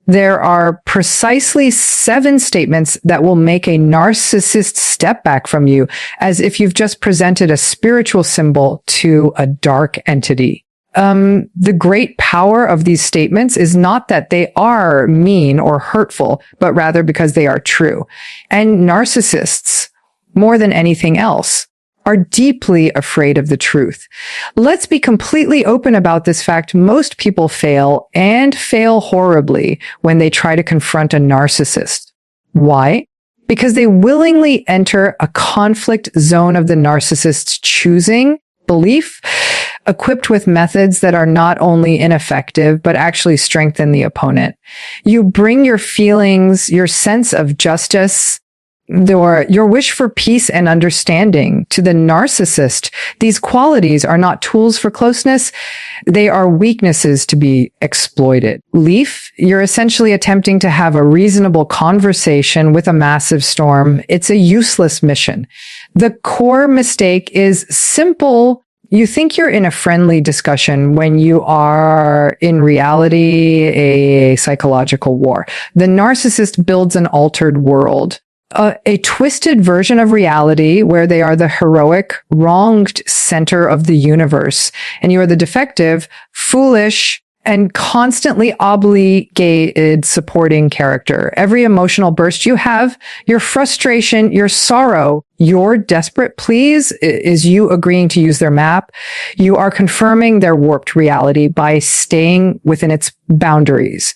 There are precisely 7 statements that will make a narcissist step back from you, as if you've just presented a spiritual symbol to a dark entity. The great power of these statements is not that they are mean or hurtful, but rather because they are true. And narcissists, more than anything else, are deeply afraid of the truth. Let's be completely open about this fact. Most people fail, and fail horribly, when they try to confront a narcissist. Why? Because they willingly enter a conflict zone of the narcissist's choosing, belief, equipped with methods that are not only ineffective, but actually strengthen the opponent. You bring your feelings, your sense of justice, your wish for peace and understanding to the narcissist. These qualities are not tools for closeness. They are weaknesses to be exploited. Leaf, you're essentially attempting to have a reasonable conversation with a massive storm. It's a useless mission. The core mistake is simple. You think you're in a friendly discussion when you are, in reality, a psychological war. The narcissist builds an altered world. A twisted version of reality where they are the heroic, wronged center of the universe, and you are the defective, foolish, and constantly obligated supporting character. Every emotional burst you have, your frustration, your sorrow, your desperate pleas is you agreeing to use their map. You are confirming their warped reality by staying within its boundaries.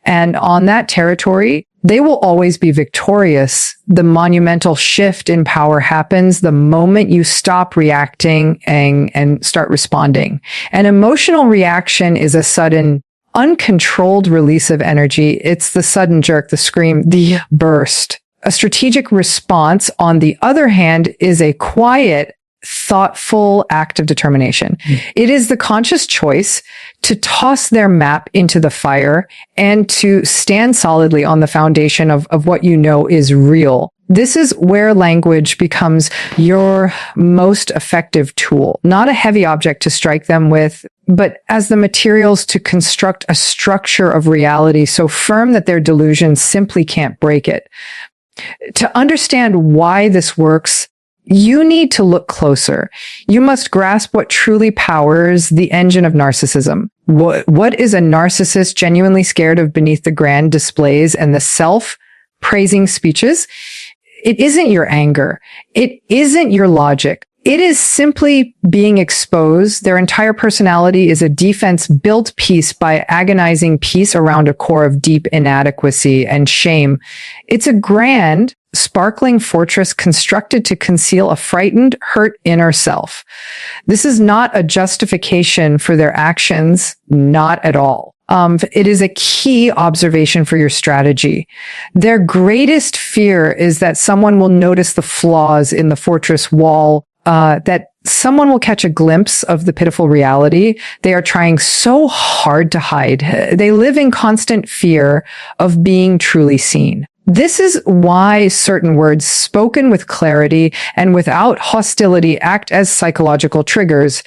And on that territory, they will always be victorious. The monumental shift in power happens the moment you stop reacting and start responding. An emotional reaction is a sudden, uncontrolled release of energy. It's the sudden jerk, the scream, the burst. A strategic response, on the other hand, is a quiet, thoughtful act of determination. It is the conscious choice to toss their map into the fire and to stand solidly on the foundation of what you know is real. This is where language becomes your most effective tool, not a heavy object to strike them with, but as the materials to construct a structure of reality so firm that their delusions simply can't break it. To understand why this works, you need to look closer. You must grasp what truly powers the engine of narcissism. What is a narcissist genuinely scared of beneath the grand displays and the self-praising speeches? It isn't your anger. It isn't your logic. It is simply being exposed. Their entire personality is a defense-built piece by agonizing peace around a core of deep inadequacy and shame. It's a grand, sparkling fortress constructed to conceal a frightened, hurt inner self. This is not a justification for their actions, not at all. It is a key observation for your strategy. Their greatest fear is that someone will notice the flaws in the fortress wall, that someone will catch a glimpse of the pitiful reality they are trying so hard to hide. They live in constant fear of being truly seen. This is why certain words spoken with clarity and without hostility act as psychological triggers.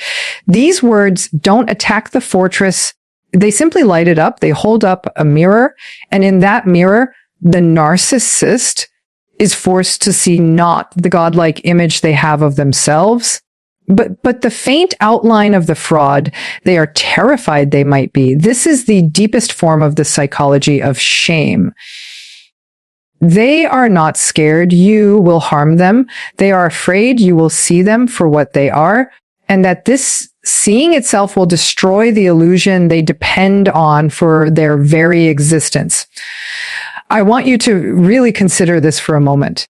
These words don't attack the fortress. They simply light it up. They hold up a mirror. And in that mirror, the narcissist is forced to see not the godlike image they have of themselves, but the faint outline of the fraud they are terrified they might be. This is the deepest form of the psychology of shame. They are not scared you will harm them. They are afraid you will see them for what they are, and that this seeing itself will destroy the illusion they depend on for their very existence. I want you to really consider this for a moment.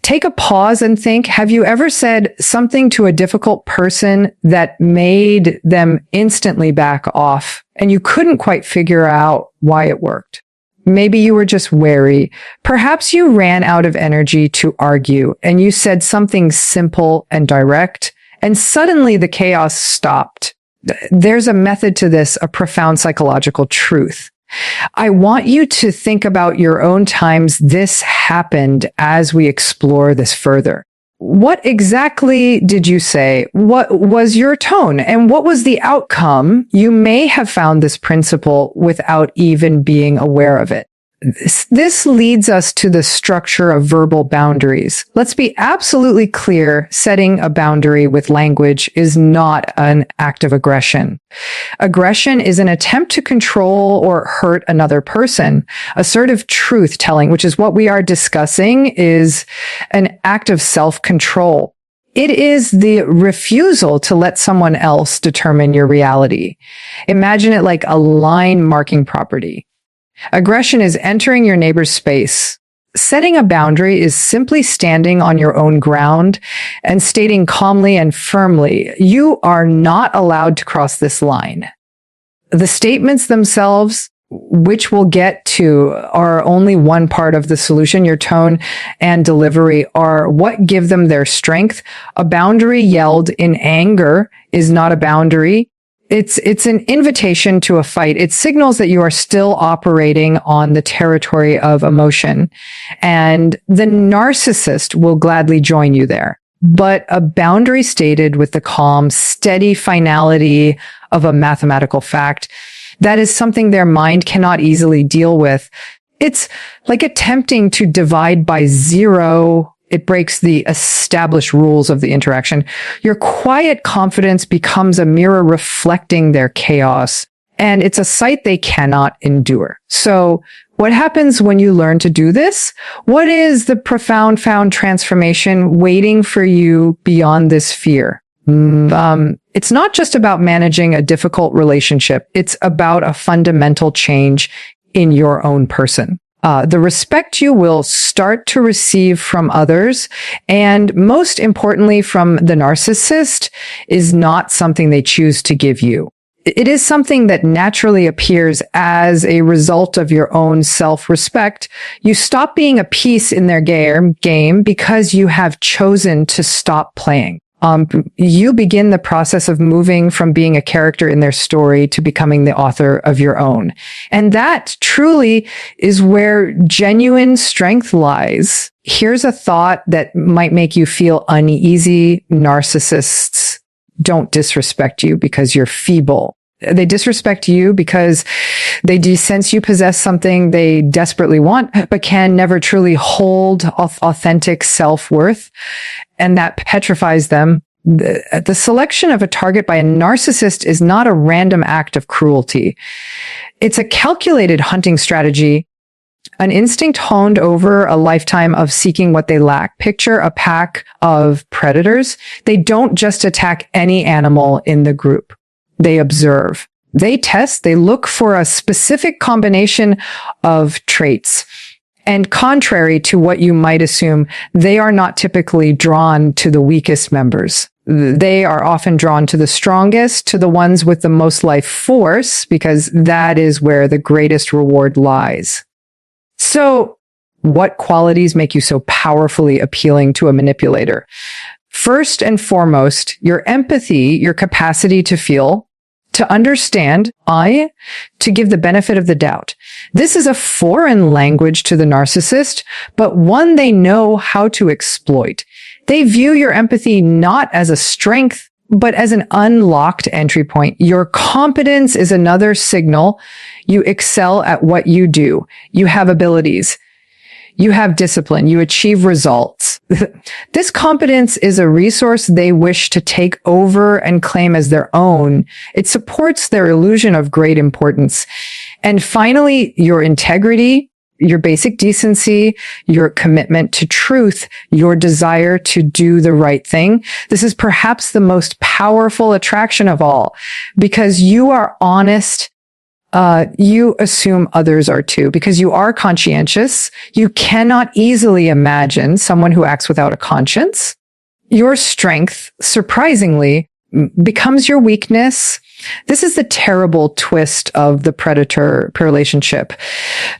Take a pause and think, have you ever said something to a difficult person that made them instantly back off and you couldn't quite figure out why it worked? Maybe you were just wary. Perhaps you ran out of energy to argue and you said something simple and direct, and suddenly the chaos stopped. There's a method to this, a profound psychological truth. I want you to think about your own times this happened as we explore this further. what exactly did you say? What was your tone? And what was the outcome? You may have found this principle without even being aware of it. This leads us to the structure of verbal boundaries. Let's be absolutely clear, setting a boundary with language is not an act of aggression. Aggression is an attempt to control or hurt another person. Assertive truth-telling, which is what we are discussing, is an act of self-control. It is the refusal to let someone else determine your reality. Imagine it like a line marking property. Aggression is entering your neighbor's space. Setting a boundary is simply standing on your own ground and stating calmly and firmly, you are not allowed to cross this line. The statements themselves, which we'll get to, are only one part of the solution. Your tone and delivery are what give them their strength. A boundary yelled in anger is not a boundary. It's an invitation to a fight. It signals that you are still operating on the territory of emotion, and the narcissist will gladly join you there. But a boundary stated with the calm, steady finality of a mathematical fact, that is something their mind cannot easily deal with. It's like attempting to divide by zero. It breaks the established rules of the interaction. Your quiet confidence becomes a mirror reflecting their chaos, and it's a sight they cannot endure. So what happens when you learn to do this? What is the profound transformation waiting for you beyond this fear? It's not just about managing a difficult relationship. It's about a fundamental change in your own person. The respect you will start to receive from others, and most importantly from the narcissist, is not something they choose to give you. It is something that naturally appears as a result of your own self-respect. You stop being a piece in their game because you have chosen to stop playing. You begin the process of moving from being a character in their story to becoming the author of your own. And that truly is where genuine strength lies. Here's a thought that might make you feel uneasy. Narcissists don't disrespect you because you're feeble. They disrespect you because they sense you possess something they desperately want, but can never truly hold authentic self-worth. And that petrifies them. The selection of a target by a narcissist is not a random act of cruelty. It's a calculated hunting strategy, an instinct honed over a lifetime of seeking what they lack. Picture a pack of predators. They don't just attack any animal in the group. They observe, they test, they look for a specific combination of traits. And contrary to what you might assume, they are not typically drawn to the weakest members. They are often drawn to the strongest, to the ones with the most life force, because that is where the greatest reward lies. So, what qualities make you so powerfully appealing to a manipulator? First and foremost, your empathy, your capacity to feel, to understand, to give the benefit of the doubt. This is a foreign language to the narcissist, but one they know how to exploit. They view your empathy not as a strength, but as an unlocked entry point. Your competence is another signal. You excel at what you do. You have abilities. You have discipline. You achieve results. This competence is a resource they wish to take over and claim as their own. It supports their illusion of great importance. And finally, your integrity, your basic decency, your commitment to truth, your desire to do the right thing. This is perhaps the most powerful attraction of all, because you are honest. You assume others are too, because you are conscientious. You cannot easily imagine someone who acts without a conscience. Your strength, surprisingly, becomes your weakness. This is the terrible twist of the predator relationship.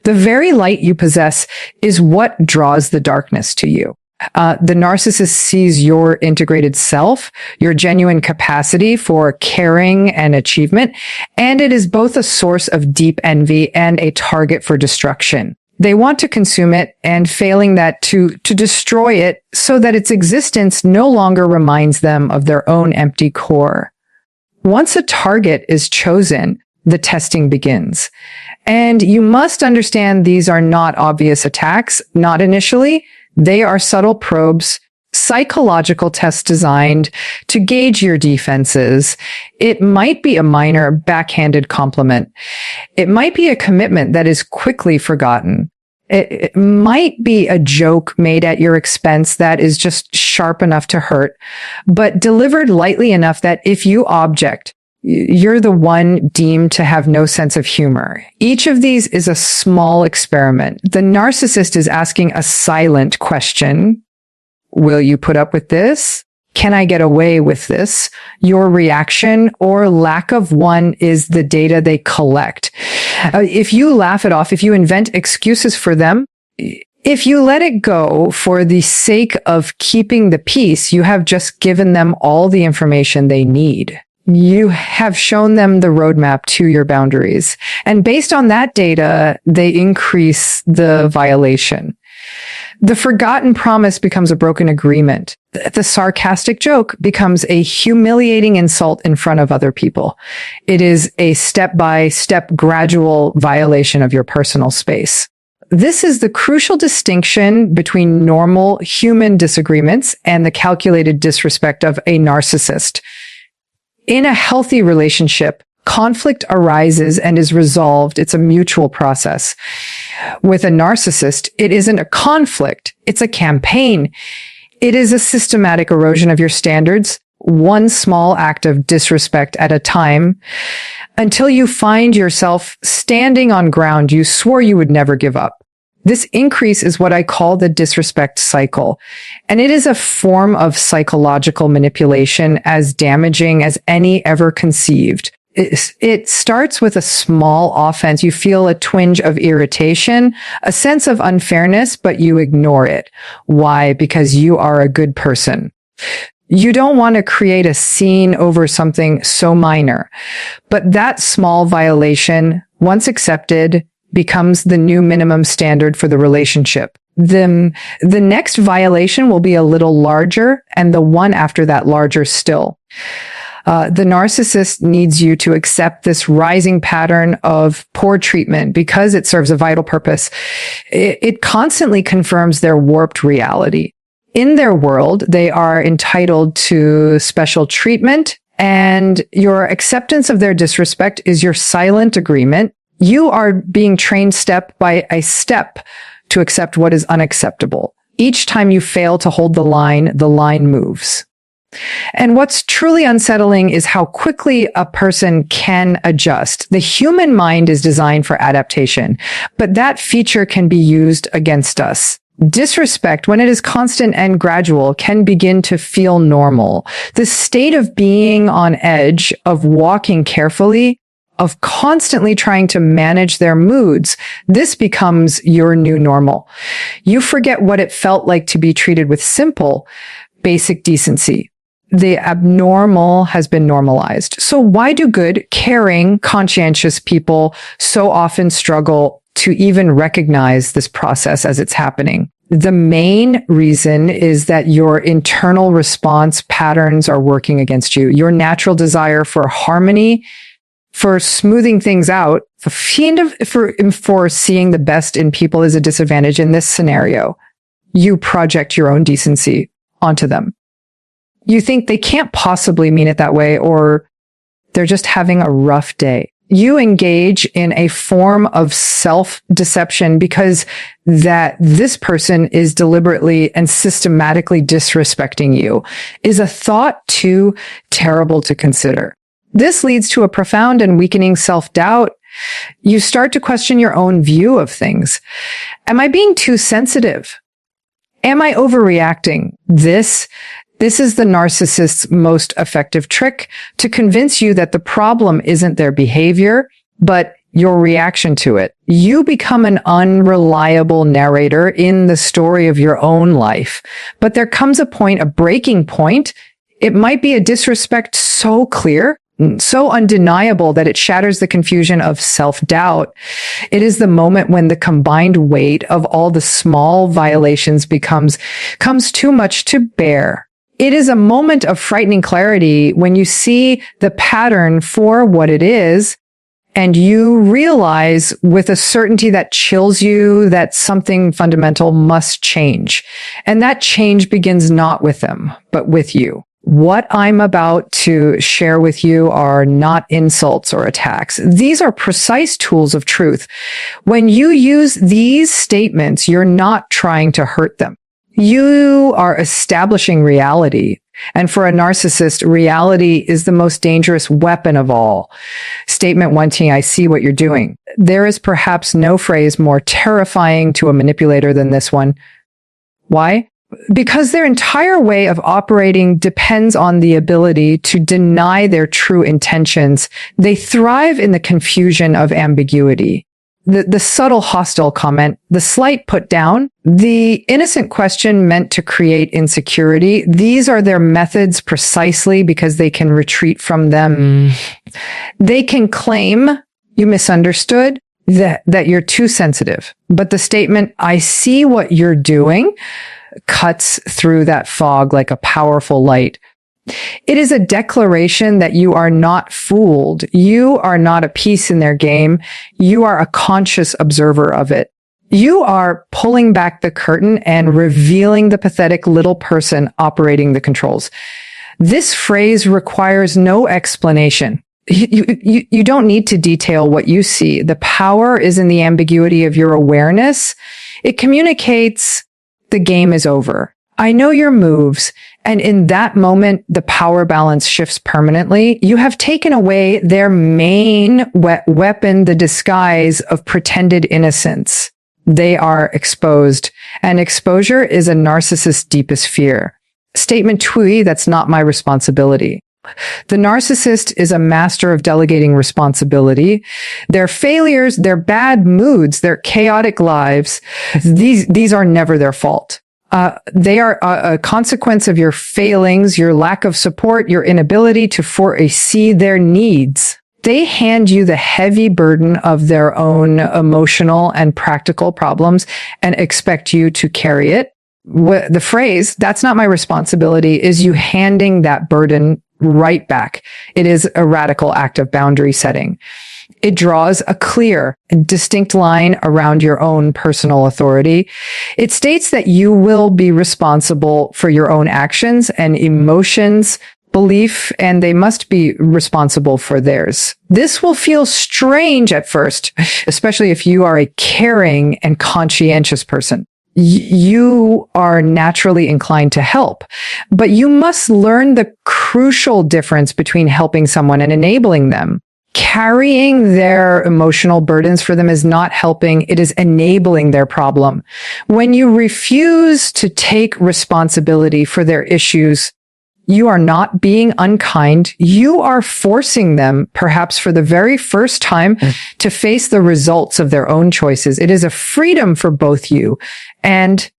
The very light you possess is what draws the darkness to you. The narcissist sees your integrated self, your genuine capacity for caring and achievement, and it is both a source of deep envy and a target for destruction. They want to consume it, and failing that, to destroy it so that its existence no longer reminds them of their own empty core. Once a target is chosen, the testing begins. And you must understand these are not obvious attacks, not initially. They are subtle probes, psychological tests designed to gauge your defenses. It might be a minor backhanded compliment. It might be a commitment that is quickly forgotten. It might be a joke made at your expense that is just sharp enough to hurt, but delivered lightly enough that if you object, you're the one deemed to have no sense of humor. Each of these is a small experiment. The narcissist is asking a silent question. Will you put up with this? Can I get away with this? Your reaction or lack of one is the data they collect. If you laugh it off, if you invent excuses for them, if you let it go for the sake of keeping the peace, you have just given them all the information they need. You have shown them the roadmap to your boundaries. And based on that data, they increase the violation. The forgotten promise becomes a broken agreement. The sarcastic joke becomes a humiliating insult in front of other people. It is a step-by-step gradual violation of your personal space. This is the crucial distinction between normal human disagreements and the calculated disrespect of a narcissist. In a healthy relationship, conflict arises and is resolved. It's a mutual process. With a narcissist, it isn't a conflict. It's a campaign. It is a systematic erosion of your standards, one small act of disrespect at a time, until you find yourself standing on ground you swore you would never give up. This increase is what I call the disrespect cycle, and it is a form of psychological manipulation as damaging as any ever conceived. It starts with a small offense. You feel a twinge of irritation, a sense of unfairness, but you ignore it. Why? Because you are a good person. You don't want to create a scene over something so minor, but that small violation, once accepted, becomes the new minimum standard for the relationship. Then the next violation will be a little larger, and the one after that larger still. The narcissist needs you to accept this rising pattern of poor treatment because it serves a vital purpose. It constantly confirms their warped reality. In their world, they are entitled to special treatment, and your acceptance of their disrespect is your silent agreement. You are being trained step by step to accept what is unacceptable. Each time you fail to hold the line moves. And what's truly unsettling is how quickly a person can adjust. The human mind is designed for adaptation, but that feature can be used against us. Disrespect, when it is constant and gradual, can begin to feel normal. The state of being on edge, of walking carefully, of constantly trying to manage their moods, this becomes your new normal. You forget what it felt like to be treated with simple, basic decency. The abnormal has been normalized. So why do good, caring, conscientious people so often struggle to even recognize this process as it's happening? The main reason is that your internal response patterns are working against you. Your natural desire for harmony, for smoothing things out, for seeing the best in people is a disadvantage. In this scenario, you project your own decency onto them. You think they can't possibly mean it that way, or they're just having a rough day. You engage in a form of self-deception because that this person is deliberately and systematically disrespecting you is a thought too terrible to consider. This leads to a profound and weakening self-doubt. You start to question your own view of things. Am I being too sensitive? Am I overreacting? This is the narcissist's most effective trick to convince you that the problem isn't their behavior, but your reaction to it. You become an unreliable narrator in the story of your own life. But there comes a breaking point. It might be a disrespect so clear so undeniable that it shatters the confusion of self-doubt. It is the moment when the combined weight of all the small violations comes too much to bear. It is a moment of frightening clarity when you see the pattern for what it is, and you realize with a certainty that chills you that something fundamental must change. And that change begins not with them, but with you. What I'm about to share with you are not insults or attacks. These are precise tools of truth. When you use these statements, you're not trying to hurt them. You are establishing reality. And for a narcissist, reality is the most dangerous weapon of all. Statement 1, I see what you're doing. There is perhaps no phrase more terrifying to a manipulator than this one. Why? Because their entire way of operating depends on the ability to deny their true intentions. They thrive in the confusion of ambiguity. The subtle hostile comment, the slight put down, the innocent question meant to create insecurity. These are their methods precisely because they can retreat from them. They can claim you misunderstood, that you're too sensitive. But the statement, I see what you're doing, cuts through that fog like a powerful light. It is a declaration that you are not fooled. You are not a piece in their game. You are a conscious observer of it. You are pulling back the curtain and revealing the pathetic little person operating the controls. This phrase requires no explanation. You don't need to detail what you see. The power is in the ambiguity of your awareness. It communicates the game is over. I know your moves. And in that moment, the power balance shifts permanently. You have taken away their main weapon, the disguise of pretended innocence. They are exposed. And exposure is a narcissist's deepest fear. Statement 2, that's not my responsibility. The narcissist is a master of delegating responsibility. Their failures, their bad moods, their chaotic lives, these are never their fault. They are a consequence of your failings, your lack of support, your inability to foresee their needs. They hand you the heavy burden of their own emotional and practical problems and expect you to carry it. The phrase, that's not my responsibility, is you handing that burden right back. It is a radical act of boundary setting. It draws a clear and distinct line around your own personal authority. It states that you will be responsible for your own actions and emotions, belief, and they must be responsible for theirs. This will feel strange at first, especially if you are a caring and conscientious person. You are naturally inclined to help, but you must learn the crucial difference between helping someone and enabling them. Carrying their emotional burdens for them is not helping. It is enabling their problem. When you refuse to take responsibility for their issues, you are not being unkind. You are forcing them, perhaps for the very first time, to face the results of their own choices. It is a freedom for both you and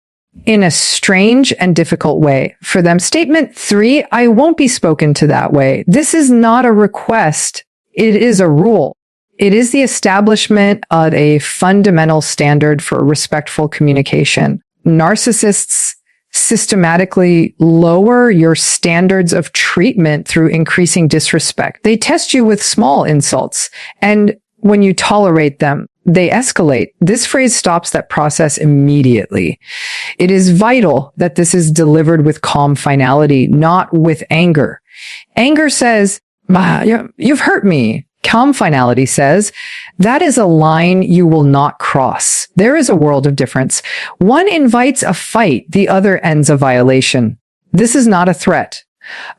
in a strange and difficult way for them. Statement 3, I won't be spoken to that way. This is not a request. It is a rule. It is the establishment of a fundamental standard for respectful communication. Narcissists systematically lower your standards of treatment through increasing disrespect. They test you with small insults, and when you tolerate them, they escalate. This phrase stops that process immediately. It is vital that this is delivered with calm finality, not with anger. Anger says, you've hurt me. Calm finality says, that is a line you will not cross. There is a world of difference. One invites a fight, the other ends a violation. This is not a threat.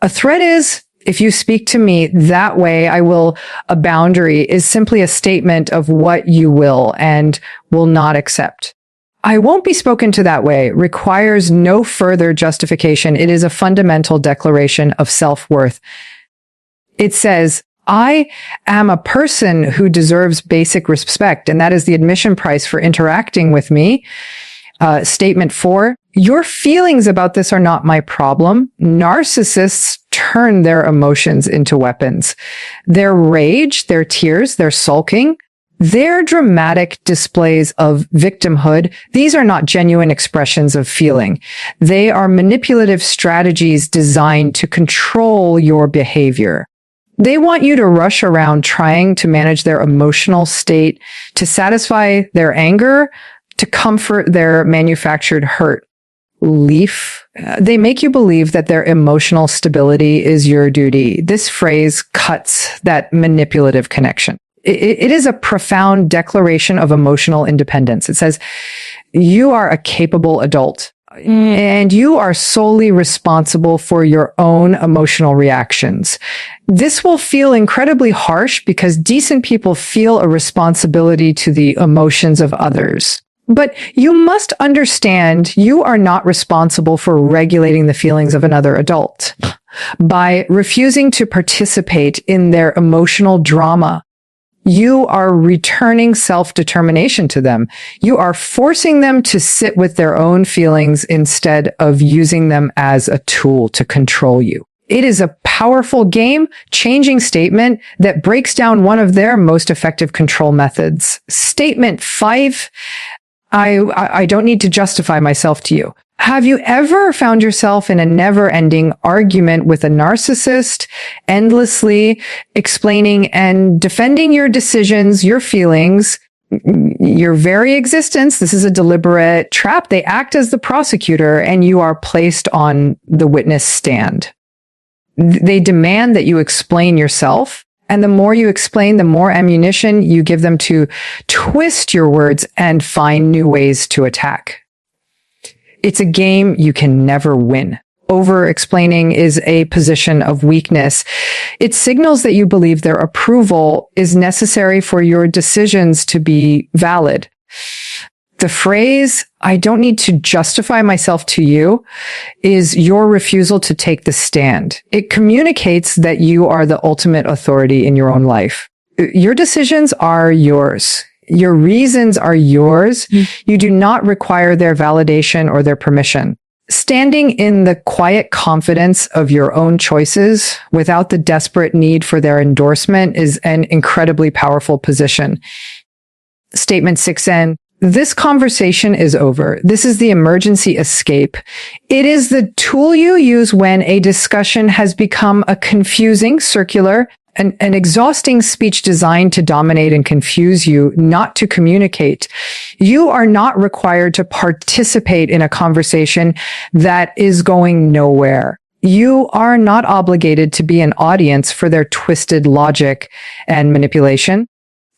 A threat is, if you speak to me that way, a boundary is simply a statement of what you will and will not accept. I won't be spoken to that way requires no further justification. It is a fundamental declaration of self-worth. It says, I am a person who deserves basic respect, and that is the admission price for interacting with me. Statement 4, your feelings about this are not my problem. Narcissists turn their emotions into weapons. Their rage, their tears, their sulking, their dramatic displays of victimhood, these are not genuine expressions of feeling. They are manipulative strategies designed to control your behavior. They want you to rush around trying to manage their emotional state, to satisfy their anger, to comfort their manufactured hurt. They make you believe that their emotional stability is your duty. This phrase cuts that manipulative connection. It is a profound declaration of emotional independence. It says, you are a capable adult and you are solely responsible for your own emotional reactions. This will feel incredibly harsh because decent people feel a responsibility to the emotions of others. But you must understand you are not responsible for regulating the feelings of another adult. By refusing to participate in their emotional drama, you are returning self-determination to them. You are forcing them to sit with their own feelings instead of using them as a tool to control you. It is a powerful game-changing statement that breaks down one of their most effective control methods. Statement 5, I don't need to justify myself to you. Have you ever found yourself in a never-ending argument with a narcissist, endlessly explaining and defending your decisions, your feelings, your very existence? This is a deliberate trap. They act as the prosecutor and you are placed on the witness stand. They demand that you explain yourself. And the more you explain, the more ammunition you give them to twist your words and find new ways to attack. It's a game you can never win. Over-explaining is a position of weakness. It signals that you believe their approval is necessary for your decisions to be valid. The phrase, I don't need to justify myself to you, is your refusal to take the stand. It communicates that you are the ultimate authority in your own life. Your decisions are yours. Your reasons are yours. You do not require their validation or their permission. Standing in the quiet confidence of your own choices without the desperate need for their endorsement is an incredibly powerful position. Statement 6N. This conversation is over. This is the emergency escape. It is the tool you use when a discussion has become a confusing, circular, an exhausting speech designed to dominate and confuse you, not to communicate. You are not required to participate in a conversation that is going nowhere. You are not obligated to be an audience for their twisted logic and manipulation.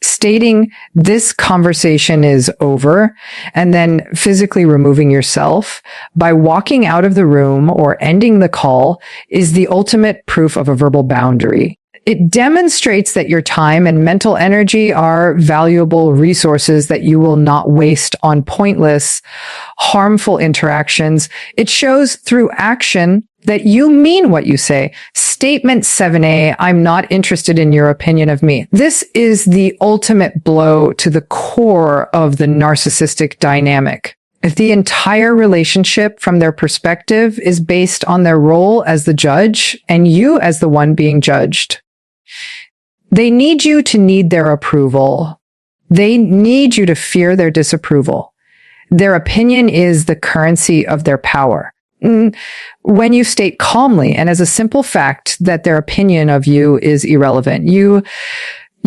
Stating this conversation is over and then physically removing yourself by walking out of the room or ending the call is the ultimate proof of a verbal boundary. It demonstrates that your time and mental energy are valuable resources that you will not waste on pointless, harmful interactions. It shows through action that you mean what you say. Statement 7A, I'm not interested in your opinion of me. This is the ultimate blow to the core of the narcissistic dynamic. If the entire relationship from their perspective is based on their role as the judge and you as the one being judged, they need you to need their approval. They need you to fear their disapproval. Their opinion is the currency of their power. When you state calmly and as a simple fact that their opinion of you is irrelevant, you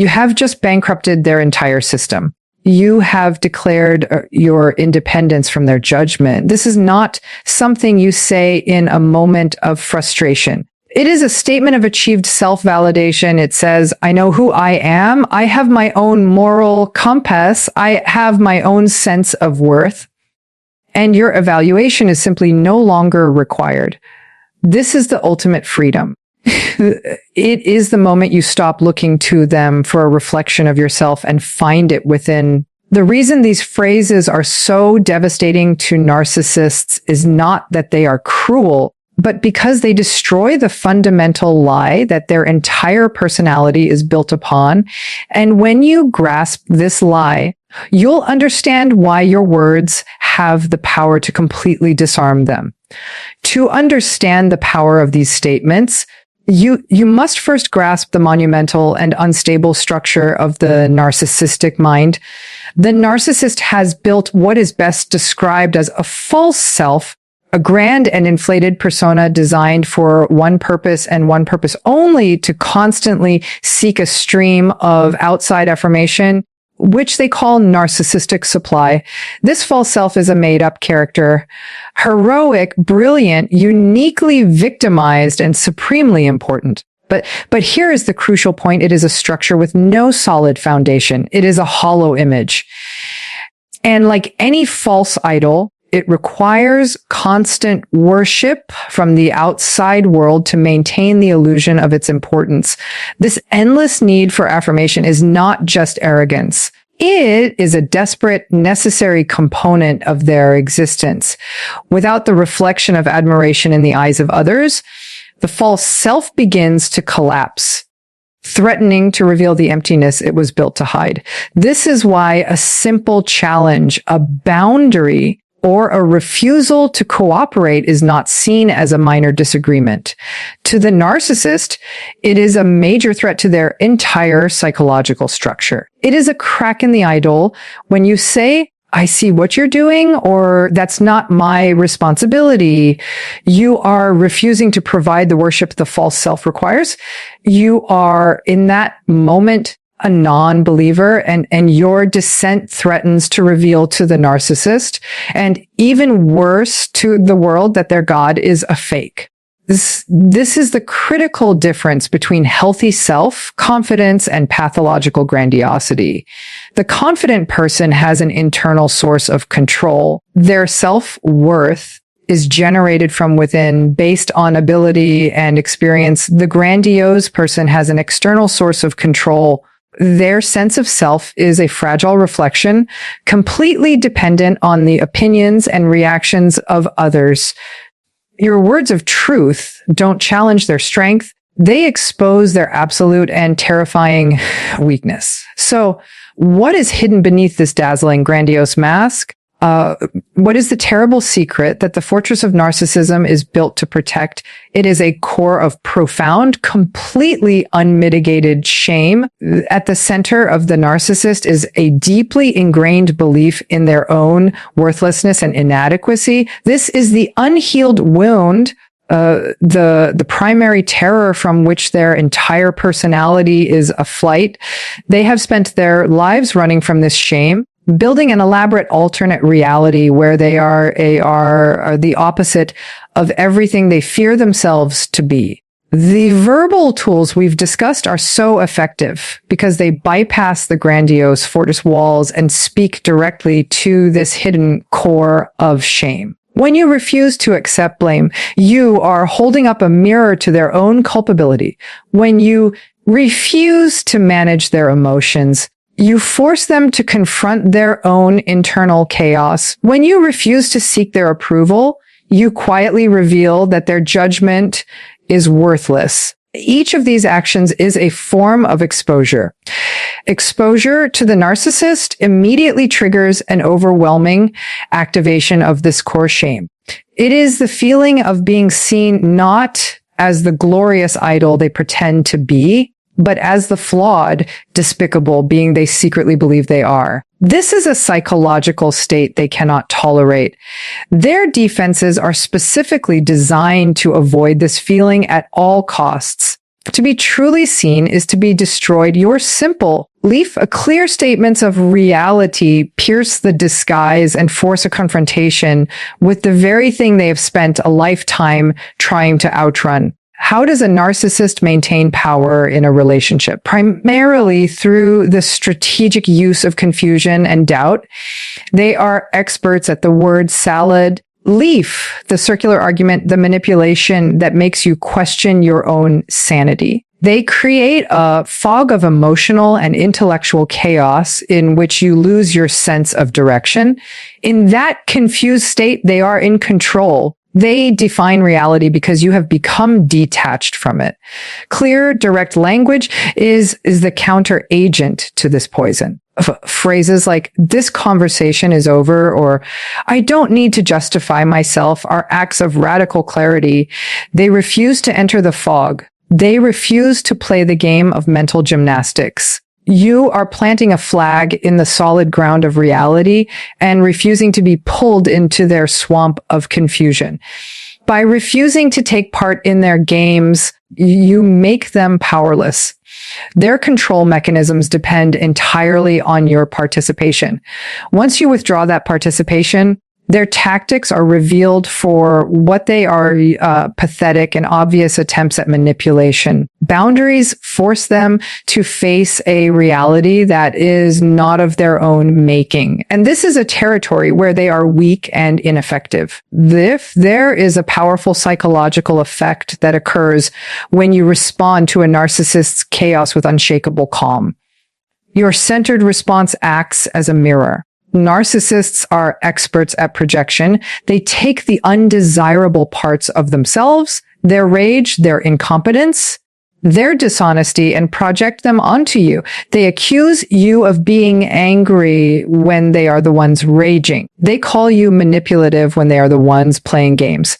have just bankrupted their entire system. You have declared your independence from their judgment. This is not something you say in a moment of frustration. It is a statement of achieved self-validation. It says, I know who I am. I have my own moral compass. I have my own sense of worth. And your evaluation is simply no longer required. This is the ultimate freedom. It is the moment you stop looking to them for a reflection of yourself and find it within. The reason these phrases are so devastating to narcissists is not that they are cruel, but because they destroy the fundamental lie that their entire personality is built upon. And when you grasp this lie, you'll understand why your words have the power to completely disarm them. To understand the power of these statements, you must first grasp the monumental and unstable structure of the narcissistic mind. The narcissist has built what is best described as a false self, a grand and inflated persona designed for one purpose and one purpose only: to constantly seek a stream of outside affirmation, which they call narcissistic supply. This false self is a made-up character, heroic, brilliant, uniquely victimized, and supremely important. But here is the crucial point. It is a structure with no solid foundation. It is a hollow image. And like any false idol, it requires constant worship from the outside world to maintain the illusion of its importance. This endless need for affirmation is not just arrogance. It is a desperate, necessary component of their existence. Without the reflection of admiration in the eyes of others, the false self begins to collapse, threatening to reveal the emptiness it was built to hide. This is why a simple challenge, a boundary, or a refusal to cooperate is not seen as a minor disagreement. To the narcissist, it is a major threat to their entire psychological structure. It is a crack in the idol when you say, "I see what you're doing," or "That's not my responsibility." You are refusing to provide the worship the false self requires. You are, in that moment, a non-believer, and your dissent threatens to reveal to the narcissist, and even worse, to the world, that their God is a fake. This is the critical difference between healthy self-confidence and pathological grandiosity. The confident person has an internal source of control. Their self-worth is generated from within based on ability and experience. The grandiose person has an external source of control. Their sense of self is a fragile reflection, completely dependent on the opinions and reactions of others. Your words of truth don't challenge their strength. They expose their absolute and terrifying weakness. So, what is hidden beneath this dazzling, grandiose mask? What is the terrible secret that the fortress of narcissism is built to protect? It is a core of profound, completely unmitigated shame. At the center of the narcissist is a deeply ingrained belief in their own worthlessness and inadequacy. This is the unhealed wound, the primary terror from which their entire personality is aflight. They have spent their lives running from this shame, building an elaborate alternate reality where they are the opposite of everything they fear themselves to be. The verbal tools we've discussed are so effective because they bypass the grandiose fortress walls and speak directly to this hidden core of shame. When you refuse to accept blame, you are holding up a mirror to their own culpability. When you refuse to manage their emotions, you force them to confront their own internal chaos. When you refuse to seek their approval, you quietly reveal that their judgment is worthless. Each of these actions is a form of exposure. Exposure to the narcissist immediately triggers an overwhelming activation of this core shame. It is the feeling of being seen not as the glorious idol they pretend to be, but as the flawed, despicable being they secretly believe they are. This is a psychological state they cannot tolerate. Their defenses are specifically designed to avoid this feeling at all costs. To be truly seen is to be destroyed. Your simple, clear statements of reality pierce the disguise and force a confrontation with the very thing they have spent a lifetime trying to outrun. How does a narcissist maintain power in a relationship? Primarily through the strategic use of confusion and doubt. They are experts at the word salad, leaf, the circular argument, the manipulation that makes you question your own sanity. They create a fog of emotional and intellectual chaos in which you lose your sense of direction. In that confused state, they are in control. They define reality because you have become detached from it. Clear, direct language is the counter agent to this poison. Phrases like, this conversation is over, or I don't need to justify myself, are acts of radical clarity. They refuse to enter the fog. They refuse to play the game of mental gymnastics. You are planting a flag in the solid ground of reality and refusing to be pulled into their swamp of confusion. By refusing to take part in their games, you make them powerless. Their control mechanisms depend entirely on your participation. Once you withdraw that participation, their tactics are revealed for what they are, pathetic and obvious attempts at manipulation. Boundaries force them to face a reality that is not of their own making. And this is a territory where they are weak and ineffective. If there is a powerful psychological effect that occurs when you respond to a narcissist's chaos with unshakable calm. Your centered response acts as a mirror. Narcissists are experts at projection. They take the undesirable parts of themselves, their rage, their incompetence, their dishonesty, and project them onto you. They accuse you of being angry when they are the ones raging. They call you manipulative when they are the ones playing games.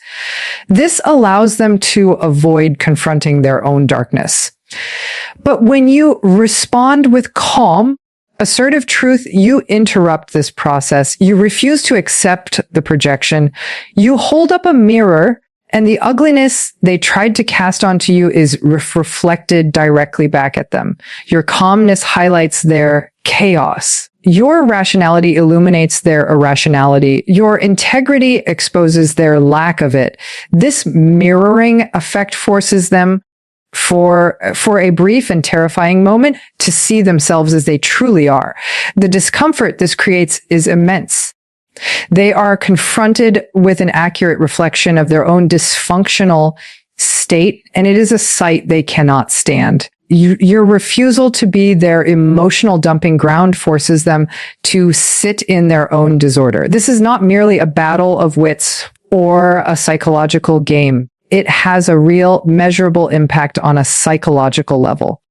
This allows them to avoid confronting their own darkness. But when you respond with calm, assertive truth, you interrupt this process. You refuse to accept the projection. You hold up a mirror, and the ugliness they tried to cast onto you is reflected directly back at them. Your calmness highlights their chaos. Your rationality illuminates their irrationality. Your integrity exposes their lack of it. This mirroring effect forces them for a brief and terrifying moment to see themselves as they truly are. The discomfort this creates is immense. They are confronted with an accurate reflection of their own dysfunctional state, and it is a sight they cannot stand. Your refusal to be their emotional dumping ground forces them to sit in their own disorder. This is not merely a battle of wits or a psychological game. It has a real, measurable impact on a psychological level.